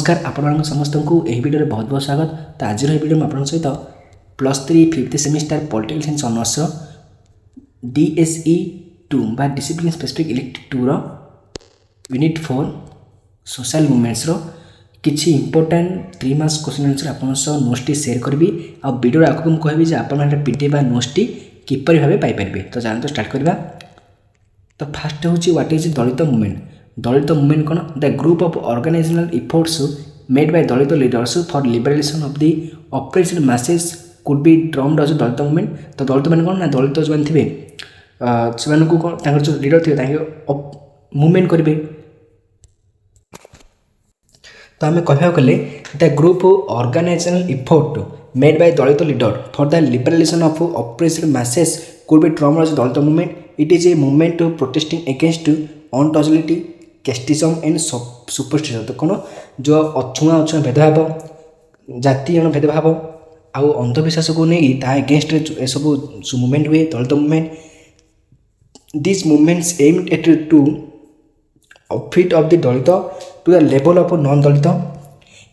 नमस्कार आपण समस्त को यह वीडियो बहुत बहुत स्वागत। तो आज वीडियो में आप सहित +3 5th semester political science honours DSE 2 बा discipline specific elective 2 unit 4 social movements किसी इंपोर्टेंट 3 मार्क्स क्वेश्चन आंसर आपन नोट्स टी शेयर करी आ वीडियो आगे मुझे कहबी आप पीडीएफ नोट्स टी किपर भाव पाइपर। तो चलते स्टार्ट करवा। तो फास्ट हूँ what is Dalit movement. Dalit movement कौन the group of organisational efforts made by Dalit leaders for liberation of the oppressed masses could be termed as Dalit movement. तो दलित मैंने कौन ना दलित जो थे से जो लीडर थे मूवमेंट करेंगे। तो आम कह गले the group organisational effort made by Dalit leader for the liberation of oppressed masses could be termed as Dalit movement. It is a movement protesting against untouchability casteism and superstition. तो कौन जो अछुआ अछुआ भेदभाव जाति भेदभाव आउ अंधविश्वास को नहीं अगेंस्ट ये सब मूवमेंट हुए Dalit movement. This movements aimed at to fit of the Dalit to the level of non Dalit.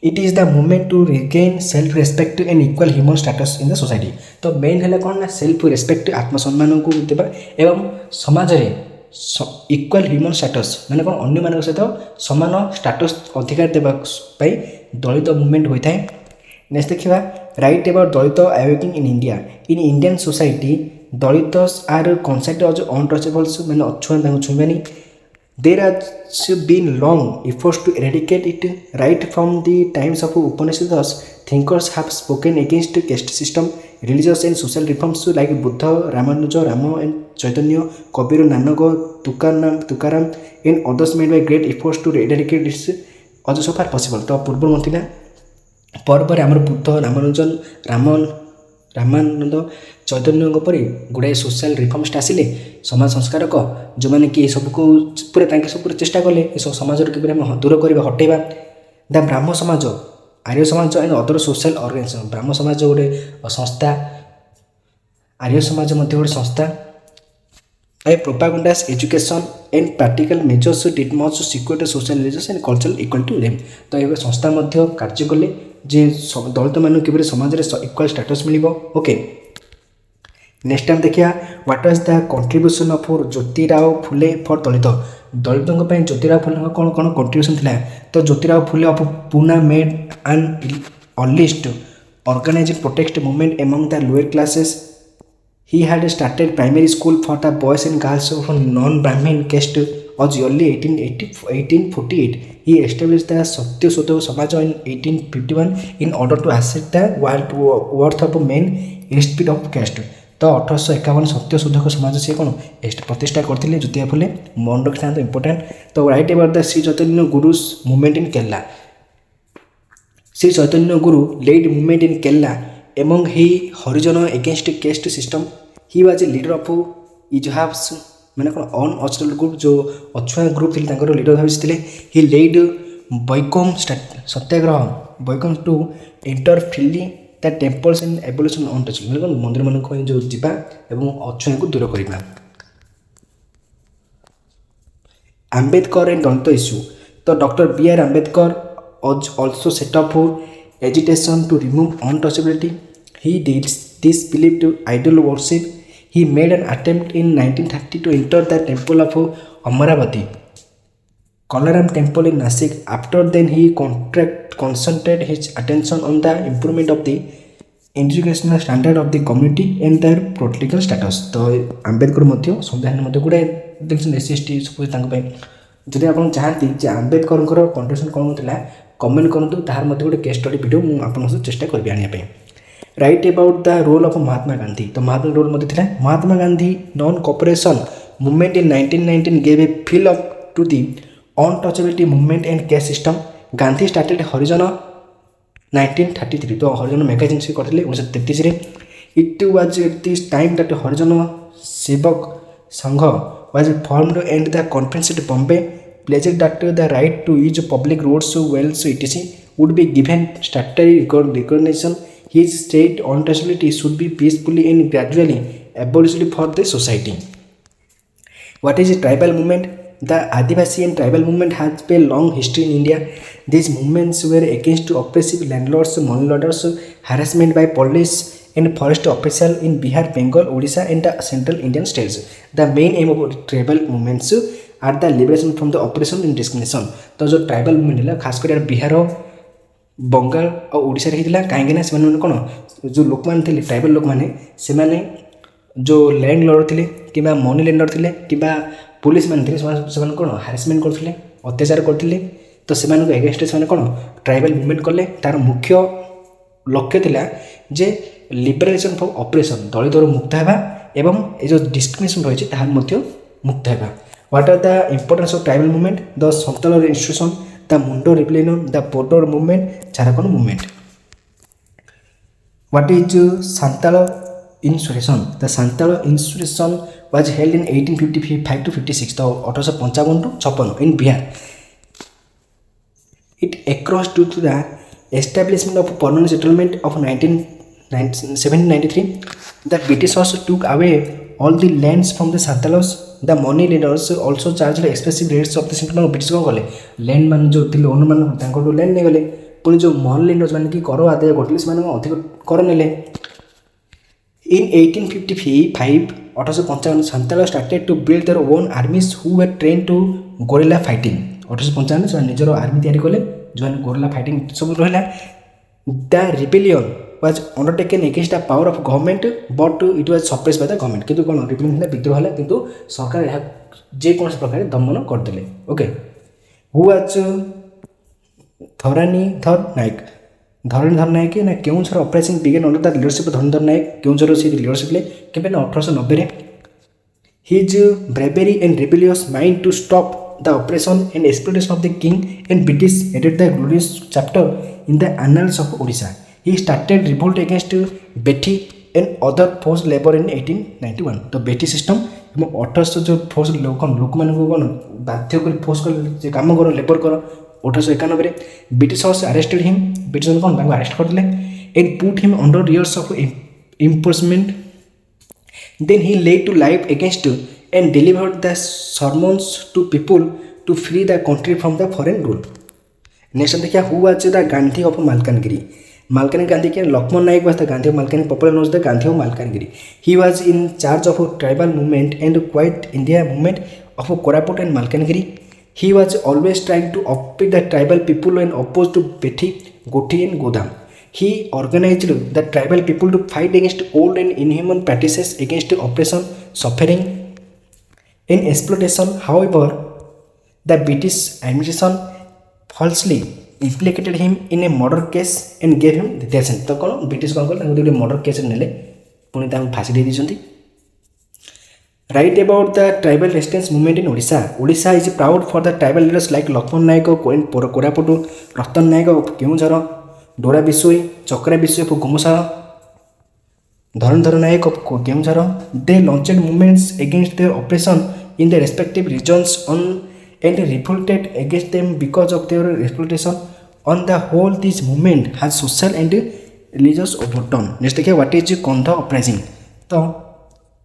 It is the movement to regain self respect and equal human status in the society. तो मेन है कौन ना self respect आत्मसम्मान को देवा एवं समाज में इक्वल ह्यूमन स्टेटस मैंने कौन अन्य मान सहित समान स्टेटस अधिकार देवाई दलित मूवमेंट होता है। नेक्स्ट देखा write about Dalit awakening in India. In Indian society Dalit are considered as untouchables मैंने अछुआ छुईबानी। There has been long efforts to eradicate it. Right from the times of Upanishads, thinkers have spoken against caste system, religious and social reforms like Buddha, Ramanuja, Rama and Chaitanya, Kabir, Nanak, Tukaram and others made by great efforts to eradicate it as so far possible. तो पूर्व मंथिला पर आमर बुद्ध रामानुजन रामानंद चैतन्य परी गुड़ाए social रिफर्मस्ट आसिले समाज संस्कारक जो मैंने कि सबको पूरा सब चेष्टा कले सब समाज कि दूर करवा हटेबा। द ब्राह्म समाज Arya Samaj and other social organisation. ब्राह्म समाज गोटे संस्था आर्य समाज गोटे संस्था। A propagandas education and practical measures did much secure social religious and cultural equal to them. तो ये संस्था कार्य कले जे दलित मान कि समाज में इक्वल स्टेटस मिल। ओके नेक्स्ट टाइम देखिए what was the contribution of Jyotirao Phule for Dalit. दलितों ज्योतिराव फुले कौन कौन कंट्रीब्यूशन थिला। तो Jyotirao Phule of Poona made an earliest organised protest movement among the lower classes. He had started primary school for the boys and girls of non-Brahmin caste as early 1848. He established the Satyasodha Samaj in 1851 in order to assert the worth of men irrespective of caste. तो 1851 सत्यशोधक समाज से कौन प्रतिष्ठा करते ज्योतिबा फुले मन रखा important. तो write about the Shri Chaitanya Guru's movement in Kerala. Shri Chaitanya Guru led movement in Kerala among he Harijan against caste system. he was a leader of इजहाब्स मैंने कौन अनअचल ग्रुप जो अछुआ ग्रुप थे लीडर भाई। he led Vaikom Satyagraha Vaikom to enter freely the temples and abolition untouchable मैंने कौन मंदिर मान जो जीवा एवं अछुआ को दूर करवा। Ambedkar and Dalit issue. तो doctor B.R. Ambedkar was also set up agitation to remove untouchability. He did this believed idol worship. He made an attempt in 1930 to enter the temple of Amaravati, Kalaram temple in Nasik. After then he concentrated his attention on the improvement of the educational standard of the community and their political status. तो आम्बेडकर संविधान गुड़ाए देखते SC/ST सब जदि आप चाहती Ambedkar contribution कौन होता comment करूँ तार गोटे केस स्टडी वीडियो मुझे चेष्टा करी आने। Write about the role of Mahatma Gandhi. तो महात्मा रोल मध्य Mahatma Gandhi non cooperation movement in 1919 gave a fillip to the untouchability movement and caste system. Gandhi started Harijan 1933। तो हरिजन मैगजीन से करते 1933। It was at this time that Harijan Sevak Sangh was formed and the conference at Bombay pledged that the right to use public roads, wells, etc. would be given statutory recognition. His state untouchability should be peacefully and gradually abolished for the society. What is a tribal movement? The Adivasi and tribal movement has a long history in India. These movements were against oppressive landlords, money launderers, harassment by police and forest officials in Bihar, Bengal, Odisha and the central Indian states. The main aim of tribal movements are the liberation from the oppression and discrimination. तो जो tribal movement है खास कर बिहार बंगाल और ओडिशा होता कहीं से कौन जो लोक मैंने ट्राइबल लोक मैंने जो लैंड लॉर्ड थे कि मनी लेंडर थे कि पुलिस मैंने कौन हारासमेंट करते अत्याचार करते तो से एगेन्स्ट से कौन ट्राइबल मूवमेंट कले तार मुख्य लक्ष्य थिला जे लिबरेशन फ्रॉम ऑपरेशन दलित मुक्त होगा एवं ये जो डिस्क्रिमिनेशन रही है तार मुक्त होगा. What are the importance of tribal movement? The Santal institution, the Mundo Rebellion, the Porter movement, Charakon movement. What is Santal insurrection? The Santal insurrection was held in 1855 to 56, the 1855 to 56 in Bihar. It across due to the establishment of permanent settlement of 1793. The Britishers took away all the lands from the Santalos. The money lenders also charged expensive rates of the settlement of British कौन land मान जो थे owner मान land नहीं गले पुणी जो money lenders मैंने कि कर आदाय करते से अधिक कर ने. In 1855 1855 Santala started to build their own armies who were trained to guerrilla fighting. 1855 से निजर आर्मी तैयारी कले जो गुरिल्ला फाइटिंग सब रहा. The rebellion was undertaken against the power of government but it was suppressed by the government. किंतु कौन rebellion विद्रोह है किंतु सरकार यह जेकोसी प्रकार दमन करदे. Okay who was Dharanidhar Nayak. Dharanidhar Nayak ना Keonjhar uprising began under the leadership of Dharanidhar Nayak. Keonjhar से लीडरशिप ले केबे 1890 रे. His bravery and rebellious mind to stop the oppression and exploitation of the king and British added the glorious chapter in the annals of Odisha. He started revolt against Betty and other forced labor in 1891. तो बेटी system एवं 1800 जो force लोक मैंने कौन बाध्य कर force कर काम कर लेबर कर 1891 ब्रिटिशर्स अरेस्टेड हिम. ब्रिटिश कौन अरेस्ट करते and put him under years of imprisonment. Then he led to life against and delivered the sermons to people to free the country from the foreign rule. Next देखिए who was the Gandhi of Malkangiri. Malkangiri Gandhi के Lakshman Naik was the Gandhi of Malkangiri, popular known as the Gandhi of Malkangiri. He was in charge of a tribal movement and Quiet India movement of Koraput and Malkangiri. He was always trying to uplift the tribal people and opposed to Betty, Goti and Godam. He organized the tribal people to fight against old and inhuman practices against oppression, suffering and exploitation. However, the British administration falsely implicated him in a murder case and gave him the death sentence. तो कौन British कौन कल गोटे murder case ने पुणी फाँसी दे दी. Write about the tribal resistance movement in Odisha. Odisha is proud for the tribal leaders like Lakshman Naik of Koraput, Ratan Naik of Keunjhar, Dora Bisoi, Chakra Bisoi of Gumsara, Dharanidhar Naik of Keunjhar. They launched movements against their oppression in their respective regions and revolted against them because of their exploitation. On the whole, this movement has social and religious overtone. Next देखिए what is Kandha uprising. तो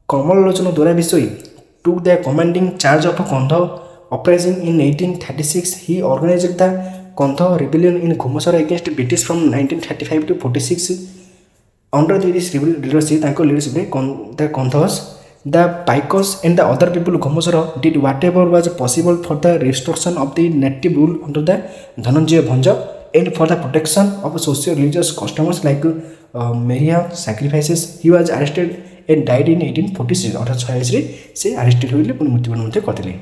Kamal Lochana Dora Bisoi took the commanding charge of Kandha uprising in 1836. He organized the Kandha rebellion in Gumsara against British from 1935 to 46. Under this leadership, the Kandhas, the Paikos and the other people of Gumsara did whatever was possible for the restoration of the native rule under the Dhananjaya Bhanja and for the protection of socio-religious customs like Maria sacrifices. He was arrested and died in 1846. 1846 से arrested हुए मृत्युवरण करते.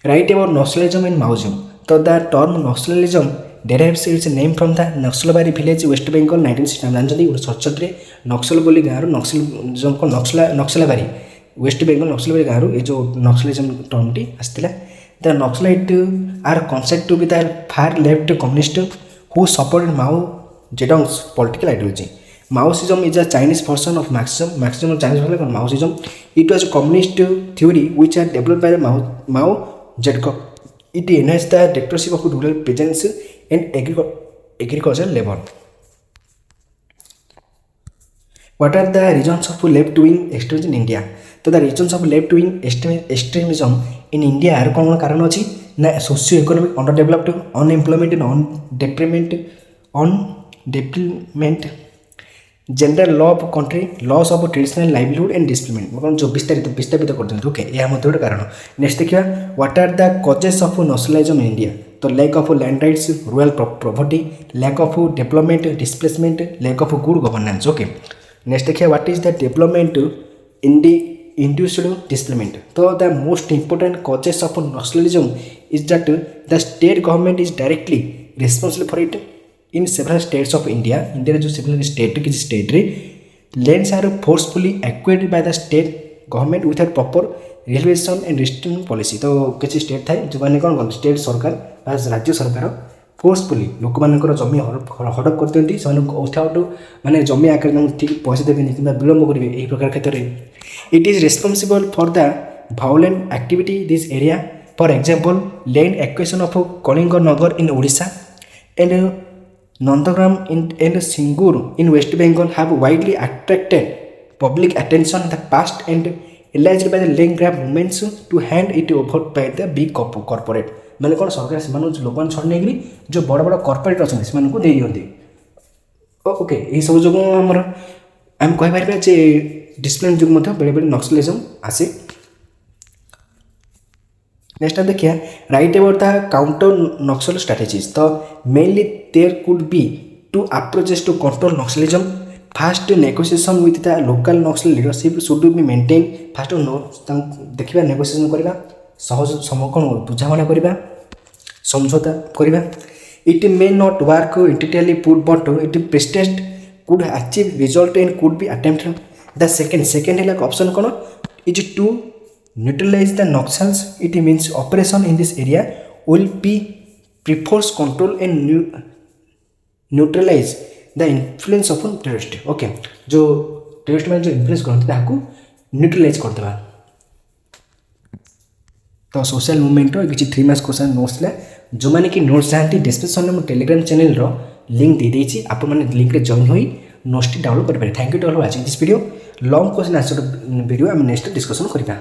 Write about Naxalism and Maoism. So the term Naxalism derives its name from the Naxalbari village, West Bengal, 1969. जानते हैं सचरे नक्सल बोली गाँव नक्सलिज्म को नक्सलाबारी waste Bengal नक्सलाबारी गाँव ये जो नक्सलिज्म टर्म टी आसला. The Naxalite are concept to be the far left communist who supported Mao Zedong's political ideology. Maoism is a Chinese version of Marxism. Marxism is Chinese version of Maoism. It was a communist theory which had developed by the Mao Zedong. It enhanced the dictatorship of rural peasants and agricultural labor. What are the reasons of left-wing extremism in India? तो the reasons of left wing extremism in India यार कौन कारण अच्छी ना socio economic underdeveloped unemployment undevelopment general law of country loss of traditional livelihood and discipline मतलब जो विस्थापित कर ओके यह गोटे कारण नेक्स्ट देखिए what are the causes of Naxalism in India तो lack of land rights rural property lack of development displacement lack of good governance okay next देखिए what is the development in the induced displacement तो the most important causes of Naxalism is that the state government is directly responsible for it in several states of India India जो several state किसी state रे lands are forcefully acquired by the state government without proper reservation and restriction policy तो किसी state थाए जो मैंने कौन state सरकार राज्य सरकार फोर्सफुली लोक मानकर जमी हड़प कर दिखती से माने जमी आकार ठीक पैसा देवे कि विलम्ब करेंगे यही प्रकार क्षेत्र में it is responsible for the violent activity this area for example land acquisition of Kalinganagar in Odisha and Nandagaram and Singur in West Bengal have widely attracted public attention in the past and alleged by the land grab movements to hand it over by the big corporate मैंने कौन सरकार से लोक छड़ नहीं जो बड़ बड़ कॉर्पोरेट अच्छा से दे दिखती ओके यही सब जो आमर आम कहीपर जे डिसिप्लिन जो बेले बेले नक्सलिज्म आसे नेक्स्ट टाइम देखिए write about the counter Naxal strategies तो mainly there could be two approaches to control Naxalism first negotiation with the local Naxal leadership should be maintain first देखा नेगोशिएशन करवा सहज कौन बुझाणा करवा समझौता करवा it may not work integrally put but it persisted could achieve result and could be attempt the second है option कौन is to neutralize the Naxals. It means operation in this area will be pre-force control and neutralize the influence of terrorist. Okay, जो terrorist मैंने जो influence करते हैं आपको neutralize कर देगा तो सोशल मूवमेंट रो किसी 3 मास क्वेश्चन नोट्स ला जो माने कि नोट्स जानती डिस्क्रिप्शन में टेलीग्राम चैनल रो लिंक दे देछि आप माने लिंक रे जॉइन होई नोट्स डाउनलोड कर पारे thank you to all watching this video long question answer video हम नेक्स्ट डिस्कशन करिबा।